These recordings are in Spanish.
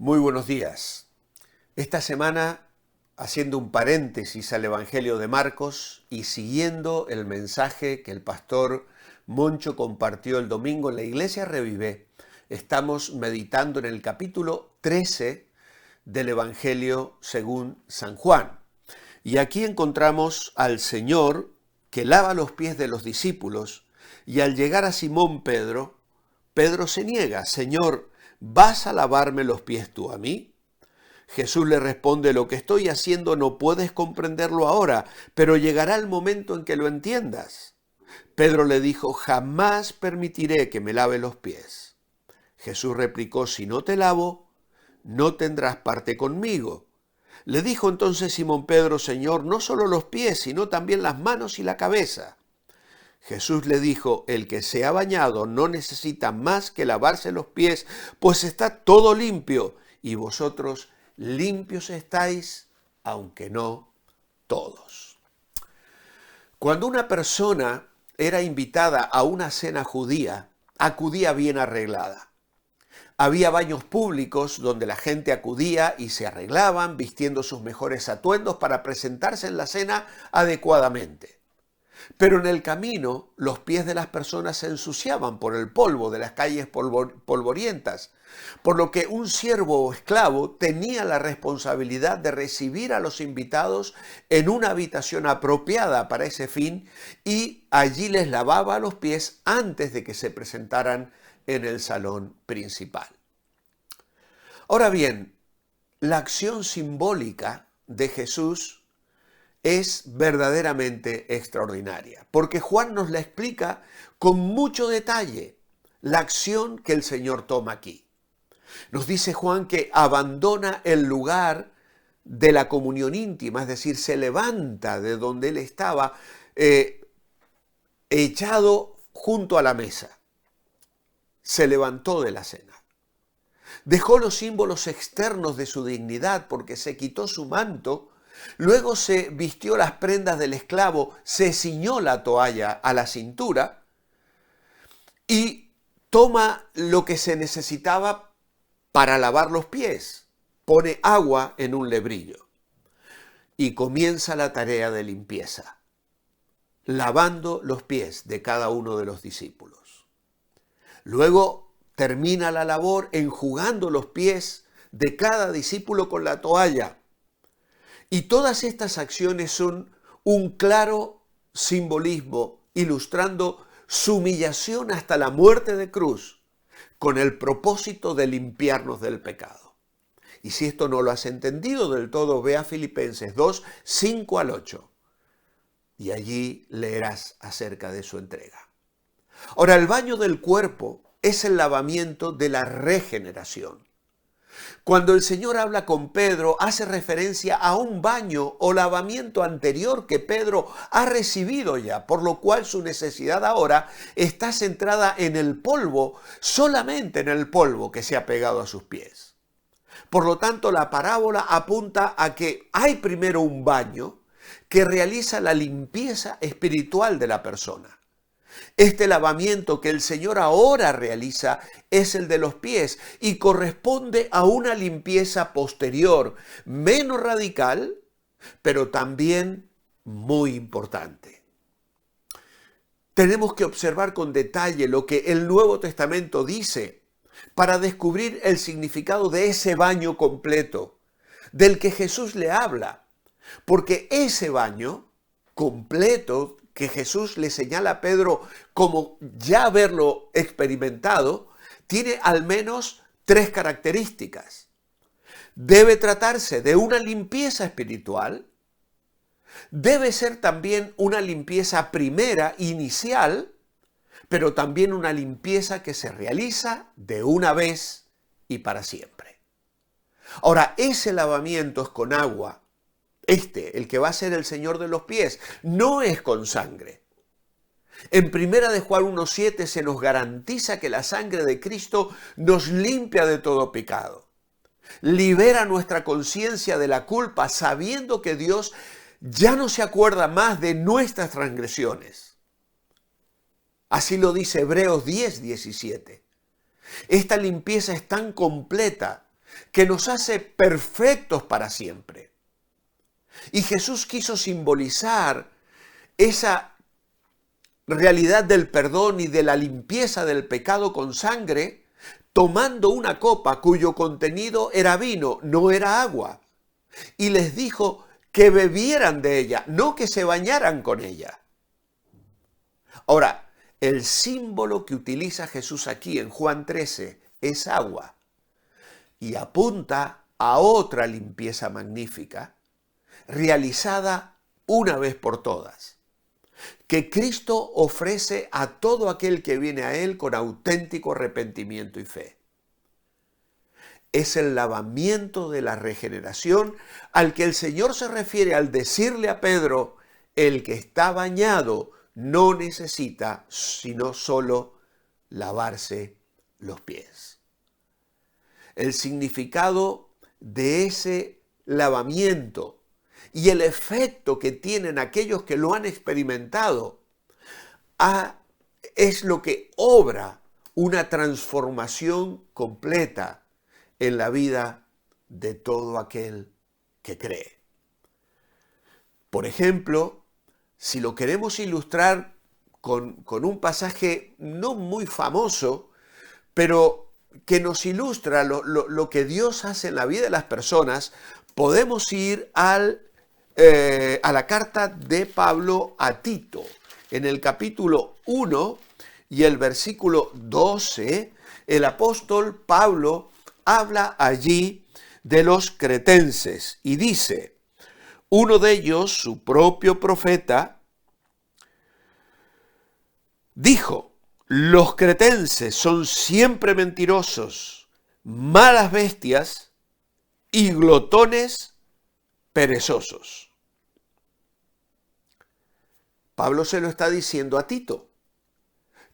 Muy buenos días. Esta semana, haciendo un paréntesis al Evangelio de Marcos y siguiendo el mensaje que el pastor Moncho compartió el domingo en la Iglesia Revive, estamos meditando en el capítulo 13 del Evangelio según San Juan. Y aquí encontramos al Señor que lava los pies de los discípulos y al llegar a Simón Pedro, Pedro se niega: Señor, ¿vas a lavarme los pies tú a mí? Jesús le responde: lo que estoy haciendo no puedes comprenderlo ahora, pero llegará el momento en que lo entiendas. Pedro le dijo: jamás permitiré que me lave los pies. Jesús replicó: si no te lavo, no tendrás parte conmigo. Le dijo entonces Simón Pedro: Señor, no solo los pies, sino también las manos y la cabeza. Jesús le dijo: el que se ha bañado no necesita más que lavarse los pies, pues está todo limpio, y vosotros limpios estáis, aunque no todos. Cuando una persona era invitada a una cena judía, acudía bien arreglada. Había baños públicos donde la gente acudía y se arreglaban, vistiendo sus mejores atuendos para presentarse en la cena adecuadamente. Pero en el camino los pies de las personas se ensuciaban por el polvo de las calles polvorientas, por lo que un siervo o esclavo tenía la responsabilidad de recibir a los invitados en una habitación apropiada para ese fin y allí les lavaba los pies antes de que se presentaran en el salón principal. Ahora bien, la acción simbólica de Jesús es verdaderamente extraordinaria, porque Juan nos la explica con mucho detalle, la acción que el Señor toma aquí. Nos dice Juan que abandona el lugar de la comunión íntima, es decir, se levanta de donde él estaba echado junto a la mesa. Se levantó de la cena. Dejó los símbolos externos de su dignidad porque se quitó su manto. Luego se vistió las prendas del esclavo, se ciñó la toalla a la cintura y toma lo que se necesitaba para lavar los pies. Pone agua en un lebrillo y comienza la tarea de limpieza, lavando los pies de cada uno de los discípulos. Luego termina la labor enjugando los pies de cada discípulo con la toalla. Y todas estas acciones son un claro simbolismo ilustrando su humillación hasta la muerte de cruz con el propósito de limpiarnos del pecado. Y si esto no lo has entendido del todo, ve a Filipenses 2, 5 al 8 y allí leerás acerca de su entrega. Ahora, el baño del cuerpo es el lavamiento de la regeneración. Cuando el Señor habla con Pedro, hace referencia a un baño o lavamiento anterior que Pedro ha recibido ya, por lo cual su necesidad ahora está centrada en el polvo, solamente en el polvo que se ha pegado a sus pies. Por lo tanto, la parábola apunta a que hay primero un baño que realiza la limpieza espiritual de la persona. Este lavamiento que el Señor ahora realiza es el de los pies y corresponde a una limpieza posterior, menos radical, pero también muy importante. Tenemos que observar con detalle lo que el Nuevo Testamento dice para descubrir el significado de ese baño completo del que Jesús le habla, porque ese baño completo que Jesús le señala a Pedro como ya haberlo experimentado, tiene al menos 3 características. Debe tratarse de una limpieza espiritual, debe ser también una limpieza primera, inicial, pero también una limpieza que se realiza de una vez y para siempre. Ahora, ese lavamiento es con agua. El que va a ser el Señor de los pies, no es con sangre. En 1 de Juan 1:7 se nos garantiza que la sangre de Cristo nos limpia de todo pecado. Libera nuestra conciencia de la culpa, sabiendo que Dios ya no se acuerda más de nuestras transgresiones. Así lo dice Hebreos 10:17. Esta limpieza es tan completa que nos hace perfectos para siempre. Y Jesús quiso simbolizar esa realidad del perdón y de la limpieza del pecado con sangre, tomando una copa cuyo contenido era vino, no era agua. Y les dijo que bebieran de ella, no que se bañaran con ella. Ahora, el símbolo que utiliza Jesús aquí en Juan 13 es agua y apunta a otra limpieza magnífica realizada una vez por todas, que Cristo ofrece a todo aquel que viene a Él con auténtico arrepentimiento y fe. Es el lavamiento de la regeneración al que el Señor se refiere al decirle a Pedro: el que está bañado no necesita sino solo lavarse los pies. El significado de ese lavamiento y el efecto que tienen aquellos que lo han experimentado es lo que obra una transformación completa en la vida de todo aquel que cree. Por ejemplo, si lo queremos ilustrar con un pasaje no muy famoso, pero que nos ilustra lo que Dios hace en la vida de las personas, podemos ir a la carta de Pablo a Tito. En el capítulo 1 y el versículo 12, el apóstol Pablo habla allí de los cretenses y dice: uno de ellos, su propio profeta, dijo: los cretenses son siempre mentirosos, malas bestias y glotones perezosos. Pablo se lo está diciendo a Tito.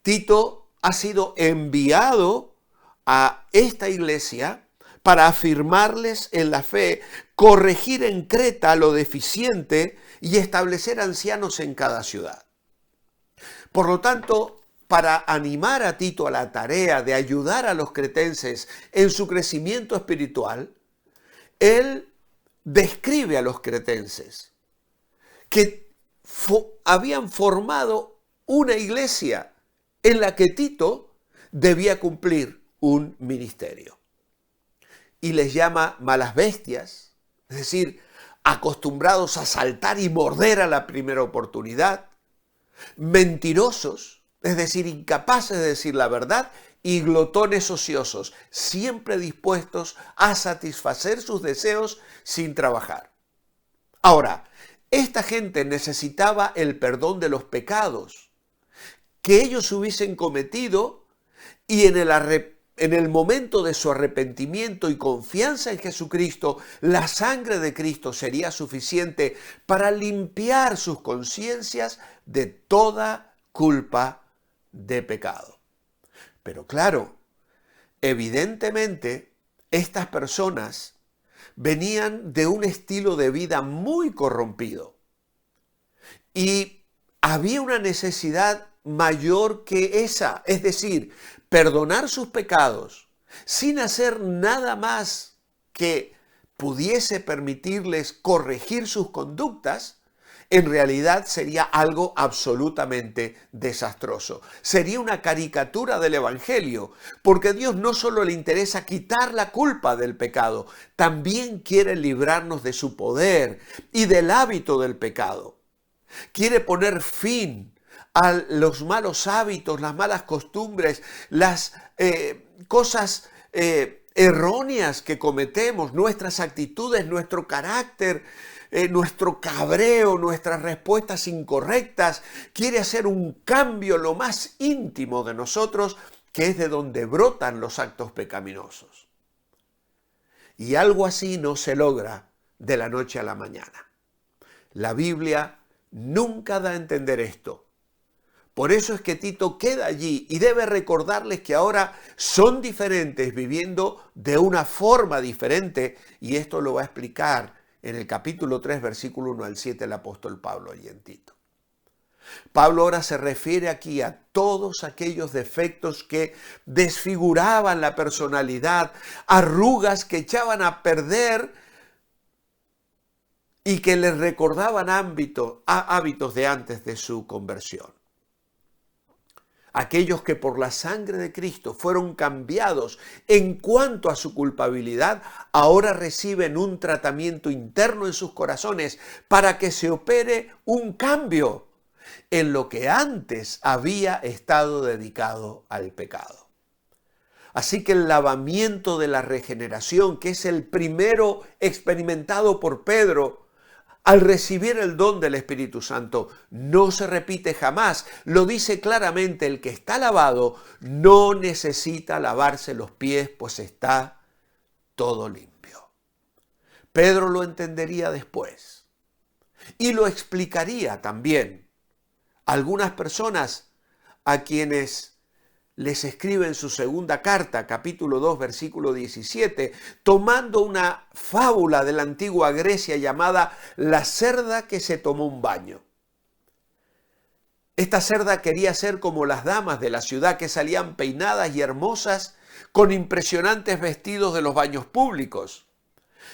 Tito ha sido enviado a esta iglesia para afirmarles en la fe, corregir en Creta lo deficiente y establecer ancianos en cada ciudad. Por lo tanto, para animar a Tito a la tarea de ayudar a los cretenses en su crecimiento espiritual, él describe a los cretenses que habían formado una iglesia en la que Tito debía cumplir un ministerio. Y les llama malas bestias, es decir, acostumbrados a saltar y morder a la primera oportunidad, mentirosos, es decir, incapaces de decir la verdad, y glotones ociosos, siempre dispuestos a satisfacer sus deseos sin trabajar. Ahora, esta gente necesitaba el perdón de los pecados que ellos hubiesen cometido, y en el momento de su arrepentimiento y confianza en Jesucristo, la sangre de Cristo sería suficiente para limpiar sus conciencias de toda culpa de pecado. Pero claro, evidentemente, estas personas venían de un estilo de vida muy corrompido y había una necesidad mayor que esa, es decir, perdonar sus pecados sin hacer nada más que pudiese permitirles corregir sus conductas. En realidad sería algo absolutamente desastroso. Sería una caricatura del Evangelio, porque a Dios no solo le interesa quitar la culpa del pecado, también quiere librarnos de su poder y del hábito del pecado. Quiere poner fin a los malos hábitos, las malas costumbres, las cosas erróneas que cometemos, nuestras actitudes, nuestro carácter, nuestro cabreo, nuestras respuestas incorrectas. Quiere hacer un cambio lo más íntimo de nosotros, que es de donde brotan los actos pecaminosos. Y algo así no se logra de la noche a la mañana. La Biblia nunca da a entender esto. Por eso es que Tito queda allí y debe recordarles que ahora son diferentes, viviendo de una forma diferente, y esto lo va a explicar en el capítulo 3, versículo 1 al 7, el apóstol Pablo allí en Tito. Pablo ahora se refiere aquí a todos aquellos defectos que desfiguraban la personalidad, arrugas que echaban a perder y que les recordaban hábitos de antes de su conversión. Aquellos que por la sangre de Cristo fueron cambiados en cuanto a su culpabilidad, ahora reciben un tratamiento interno en sus corazones para que se opere un cambio en lo que antes había estado dedicado al pecado. Así que el lavamiento de la regeneración, que es el primero experimentado por Pedro, al recibir el don del Espíritu Santo, no se repite jamás. Lo dice claramente: el que está lavado no necesita lavarse los pies, pues está todo limpio. Pedro lo entendería después y lo explicaría también. Algunas personas a quienes les escribe en su segunda carta, capítulo 2, versículo 17, tomando una fábula de la antigua Grecia llamada la cerda que se tomó un baño. Esta cerda quería ser como las damas de la ciudad que salían peinadas y hermosas con impresionantes vestidos de los baños públicos.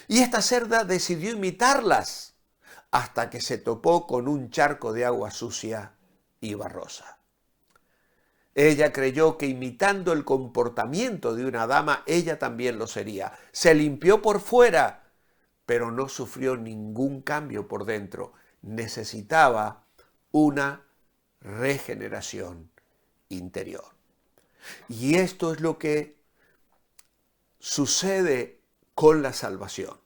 Y esta cerda decidió imitarlas hasta que se topó con un charco de agua sucia y barrosa. Ella creyó que imitando el comportamiento de una dama, ella también lo sería. Se limpió por fuera, pero no sufrió ningún cambio por dentro. Necesitaba una regeneración interior. Y esto es lo que sucede con la salvación.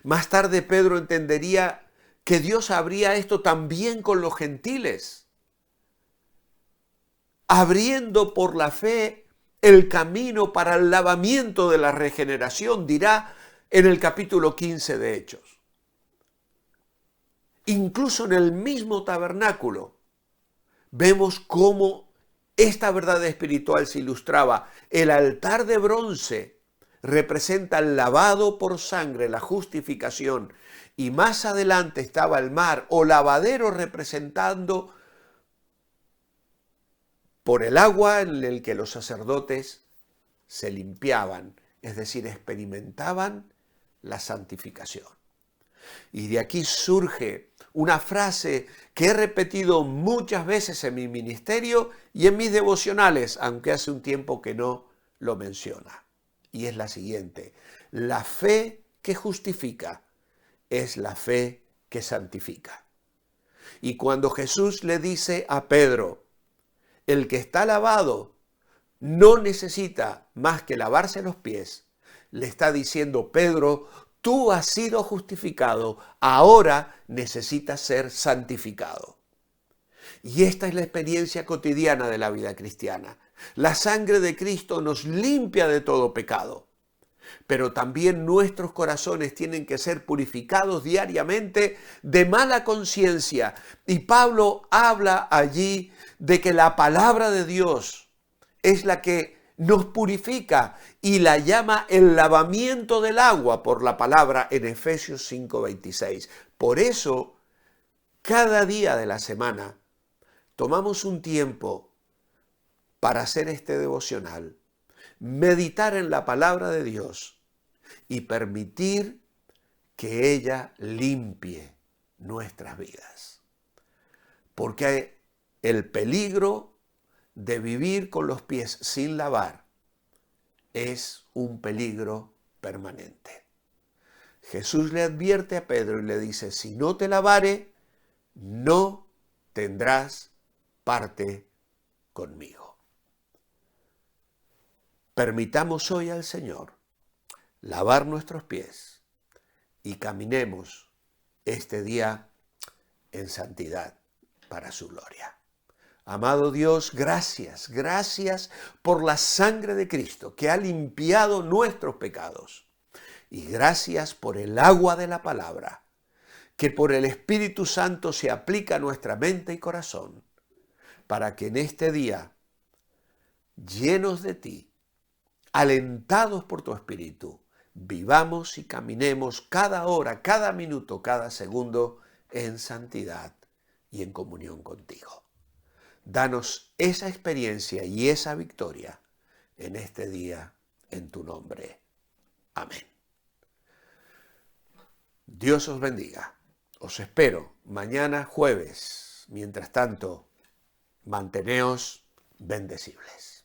Más tarde Pedro entendería que Dios haría esto también con los gentiles, abriendo por la fe el camino para el lavamiento de la regeneración, dirá en el capítulo 15 de Hechos. Incluso en el mismo tabernáculo vemos cómo esta verdad espiritual se ilustraba. El altar de bronce representa el lavado por sangre, la justificación, y más adelante estaba el mar o lavadero representando por el agua en el que los sacerdotes se limpiaban, es decir, experimentaban la santificación. Y de aquí surge una frase que he repetido muchas veces en mi ministerio y en mis devocionales, aunque hace un tiempo que no lo menciona. Y es la siguiente: la fe que justifica es la fe que santifica. Y cuando Jesús le dice a Pedro: el que está lavado no necesita más que lavarse los pies, le está diciendo: Pedro, tú has sido justificado, ahora necesitas ser santificado. Y esta es la experiencia cotidiana de la vida cristiana. La sangre de Cristo nos limpia de todo pecado, pero también nuestros corazones tienen que ser purificados diariamente de mala conciencia. Y Pablo habla allí de que la palabra de Dios es la que nos purifica y la llama el lavamiento del agua por la palabra en Efesios 5:26. Por eso, cada día de la semana tomamos un tiempo para hacer este devocional, meditar en la palabra de Dios y permitir que ella limpie nuestras vidas. Porque el peligro de vivir con los pies sin lavar es un peligro permanente. Jesús le advierte a Pedro y le dice: si no te lavare, no tendrás parte conmigo. Permitamos hoy al Señor lavar nuestros pies y caminemos este día en santidad para su gloria. Amado Dios, gracias por la sangre de Cristo que ha limpiado nuestros pecados. Y gracias por el agua de la palabra, que por el Espíritu Santo se aplica a nuestra mente y corazón, para que en este día, llenos de ti, alentados por tu Espíritu, vivamos y caminemos cada hora, cada minuto, cada segundo en santidad y en comunión contigo. Danos esa experiencia y esa victoria en este día, en tu nombre. Amén. Dios os bendiga. Os espero mañana jueves. Mientras tanto, manteneos bendecibles.